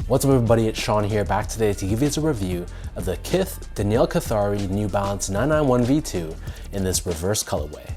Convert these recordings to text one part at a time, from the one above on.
What's up everybody, it's Sean here, back today to give you a review of the Kith Danielle Cathari New Balance 991 V2 in this reverse colorway.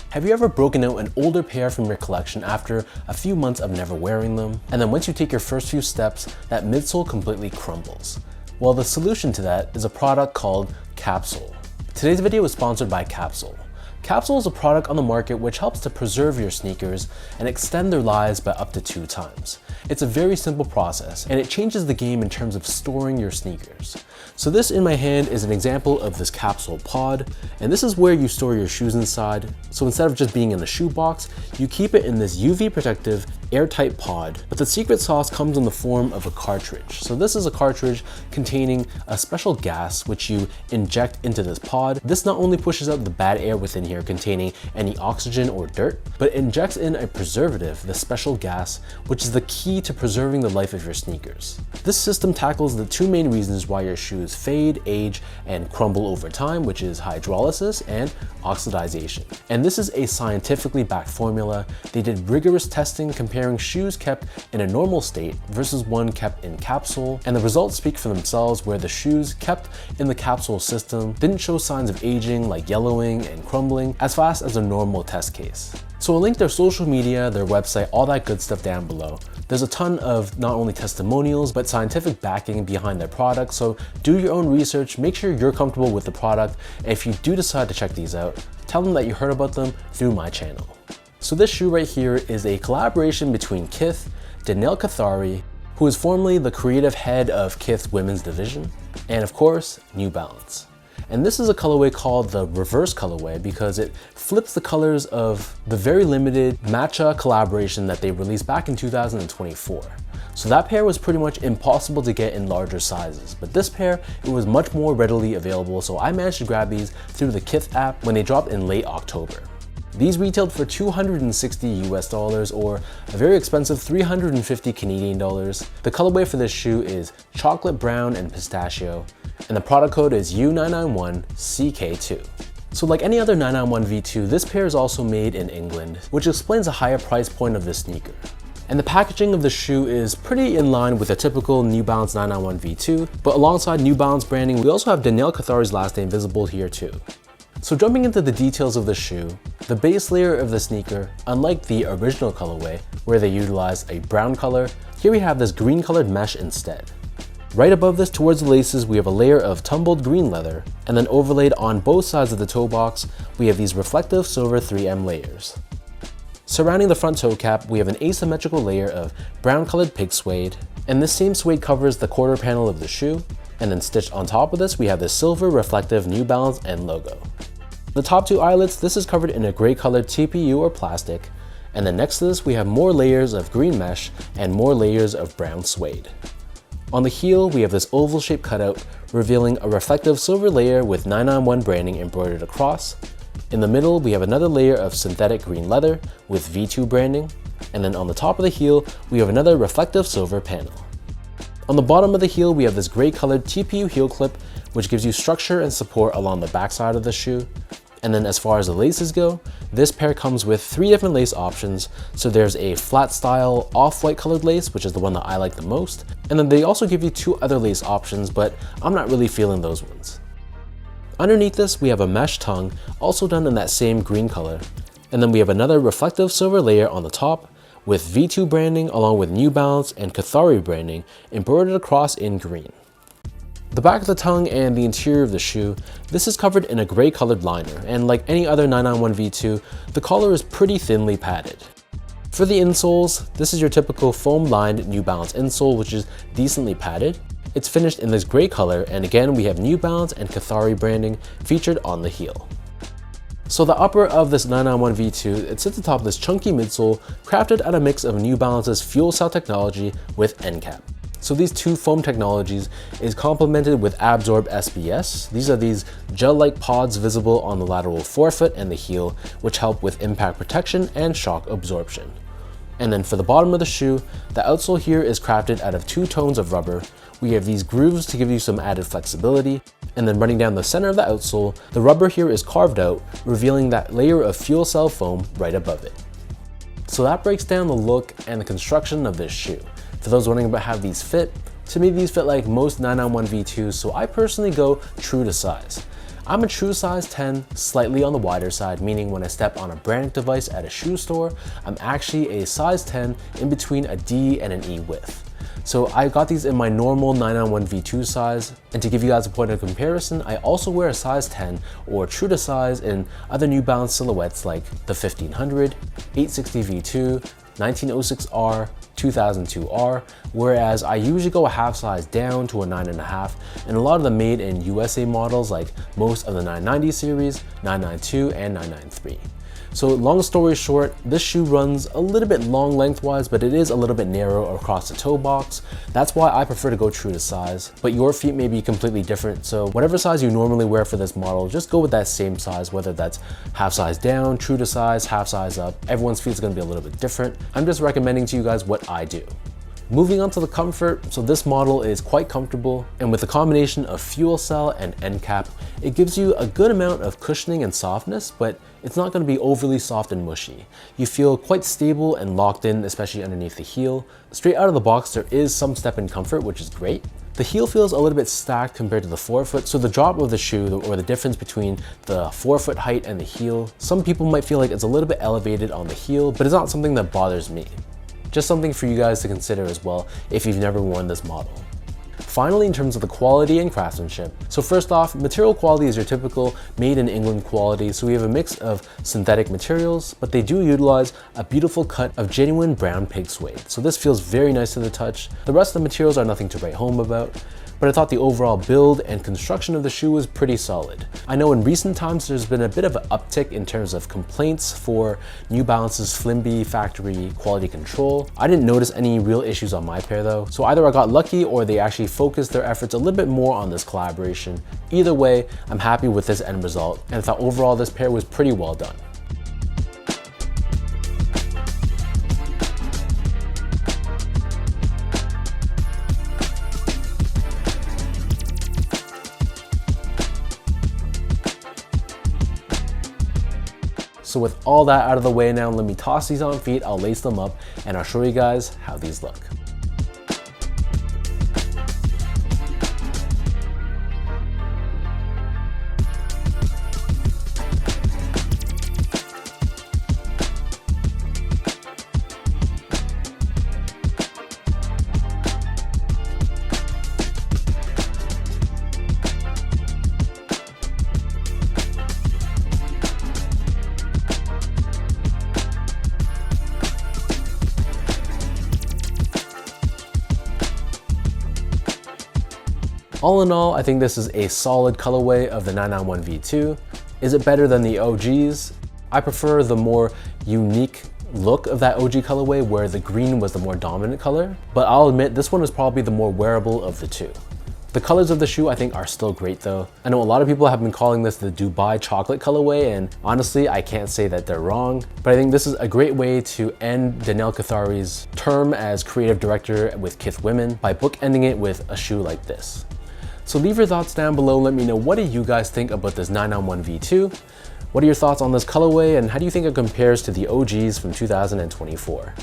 Have you ever broken out an older pair from your collection after a few months of never wearing them? And then once you take your first few steps, that midsole completely crumbles. Well, the solution to that is a product called Capsule. Today's video is sponsored by Capsule. Capsule is a product on the market which helps to preserve your sneakers and extend their lives by up to 2 times. It's a very simple process and it changes the game in terms of storing your sneakers. So this in my hand is an example of this capsule pod, and this is where you store your shoes inside. So instead of just being in the shoe box, you keep it in this UV protective airtight pod, but the secret sauce comes in the form of a cartridge. So this is a cartridge containing a special gas which you inject into this pod. This not only pushes out the bad air within here containing any oxygen or dirt, but injects in a preservative, the special gas, which is the key to preserving the life of your sneakers. This system tackles the 2 main reasons why your shoes fade, age, and crumble over time, which is hydrolysis and oxidization. And this is a scientifically backed formula. They did rigorous testing comparing shoes kept in a normal state versus one kept in capsule, and the results speak for themselves, where the shoes kept in the capsule system didn't show signs of aging like yellowing and crumbling as fast as a normal test case. So I'll link their social media, their website, all that good stuff down below. There's a ton of not only testimonials, but scientific backing behind their product, so do your own research, make sure you're comfortable with the product, and if you do decide to check these out, tell them that you heard about them through my channel. So this shoe right here is a collaboration between Kith, Danielle Cathari, who is formerly the creative head of Kith women's division, and of course, New Balance. And this is a colorway called the reverse colorway because it flips the colors of the very limited Matcha collaboration that they released back in 2024. So that pair was pretty much impossible to get in larger sizes, but this pair, it was much more readily available, so I managed to grab these through the Kith app when they dropped in late October. These retailed for $260 US or a very expensive 350 Canadian dollars. The colorway for this shoe is chocolate brown and pistachio, and the product code is U991CK2. So like any other 991 V2, this pair is also made in England, which explains the higher price point of this sneaker. And the packaging of the shoe is pretty in line with a typical New Balance 991 V2, but alongside New Balance branding, we also have Danielle Cathari's last name visible here too. So jumping into the details of the shoe, the base layer of the sneaker, unlike the original colorway where they utilized a brown color, here we have this green colored mesh instead. Right above this towards the laces, we have a layer of tumbled green leather, and then overlaid on both sides of the toe box, we have these reflective silver 3M layers. Surrounding the front toe cap, we have an asymmetrical layer of brown colored pig suede, and this same suede covers the quarter panel of the shoe, and then stitched on top of this, we have this silver reflective New Balance and logo. The top 2 eyelets, this is covered in a gray colored TPU or plastic, and then next to this, we have more layers of green mesh and more layers of brown suede. On the heel, we have this oval shaped cutout, revealing a reflective silver layer with 991 branding embroidered across. In the middle, we have another layer of synthetic green leather with V2 branding, and then on the top of the heel, we have another reflective silver panel. On the bottom of the heel, we have this gray colored TPU heel clip, which gives you structure and support along the backside of the shoe. And then as far as the laces go, this pair comes with 3 different lace options. So there's a flat style off-white colored lace, which is the one that I like the most. And then they also give you 2 other lace options, but I'm not really feeling those ones. Underneath this, we have a mesh tongue, also done in that same green color. And then we have another reflective silver layer on the top with V2 branding along with New Balance and Cathari branding embroidered across in green. The back of the tongue and the interior of the shoe, this is covered in a gray colored liner, and like any other 991 V2, the collar is pretty thinly padded. For the insoles, this is your typical foam lined New Balance insole, which is decently padded. It's finished in this gray color, and again we have New Balance and Cathari branding featured on the heel. So the upper of this 991 V2, it sits atop this chunky midsole crafted out of a mix of New Balance's fuel cell technology with end cap. So these 2 foam technologies is complemented with Absorb SBS. These are these gel-like pods visible on the lateral forefoot and the heel, which help with impact protection and shock absorption. And then for the bottom of the shoe, the outsole here is crafted out of 2 tones of rubber. We have these grooves to give you some added flexibility, and then running down the center of the outsole, the rubber here is carved out, revealing that layer of fuel cell foam right above it. So that breaks down the look and the construction of this shoe. For those wondering about how these fit, To me, these fit like most 991 V2s, so I personally go true to size. I'm a true size 10, slightly on the wider side, meaning when I step on a branded device at a shoe store, I'm actually a size 10 in between a D and an E width. So I got these in my normal 991 V2 size, and to give you guys a point of comparison, I also wear a size 10 or true to size in other New Balance silhouettes like the 1500, 860 V2, 1906R, 2002R, whereas I usually go a half size down to a 9.5, and a lot of the made in USA models like most of the 990 series, 992, and 993. So long story short, this shoe runs a little bit long lengthwise, but it is a little bit narrow across the toe box. That's why I prefer to go true to size, but your feet may be completely different. So whatever size you normally wear for this model, just go with that same size, whether that's half size down, true to size, half size up. Everyone's feet is gonna be a little bit different. I'm just recommending to you guys what I do. Moving on to the comfort, so this model is quite comfortable, and with a combination of fuel cell and end cap, it gives you a good amount of cushioning and softness, but it's not going to be overly soft and mushy. You feel quite stable and locked in, especially underneath the heel. Straight out of the box, there is some step-in comfort, which is great. The heel feels a little bit stacked compared to the forefoot, so the drop of the shoe, or the difference between the forefoot height and the heel, some people might feel like it's a little bit elevated on the heel, but it's not something that bothers me. Just something for you guys to consider as well if you've never worn this model. Finally, in terms of the quality and craftsmanship. So first off, material quality is your typical made in England quality. So we have a mix of synthetic materials, but they do utilize a beautiful cut of genuine brown pig suede. So this feels very nice to the touch. The rest of the materials are nothing to write home about, but I thought the overall build and construction of the shoe was pretty solid. I know in recent times there's been a bit of an uptick in terms of complaints for New Balance's flimby factory quality control. I didn't notice any real issues on my pair though, so either I got lucky or they actually focused their efforts a little bit more on this collaboration. Either way, I'm happy with this end result, and I thought overall this pair was pretty well done. So with all that out of the way now, let me toss these on feet, I'll lace them up, and I'll show you guys how these look. All in all, I think this is a solid colorway of the 991 V2. Is it better than the OGs? I prefer the more unique look of that OG colorway where the green was the more dominant color, but I'll admit this one is probably the more wearable of the two. The colors of the shoe I think are still great though. I know a lot of people have been calling this the Dubai chocolate colorway, and honestly I can't say that they're wrong, but I think this is a great way to end Danielle Cathari's term as creative director with Kith Women by bookending it with a shoe like this. So leave your thoughts down below, let me know what do you guys think about this 991 V2? What are your thoughts on this colorway, and how do you think it compares to the OGs from 2024?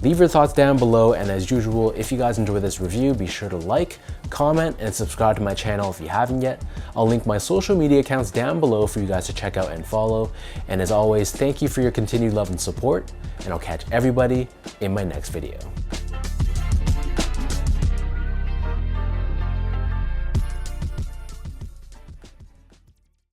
Leave your thoughts down below, and as usual, if you guys enjoy this review, be sure to like, comment, and subscribe to my channel if you haven't yet. I'll link my social media accounts down below for you guys to check out and follow. And as always, thank you for your continued love and support, and I'll catch everybody in my next video.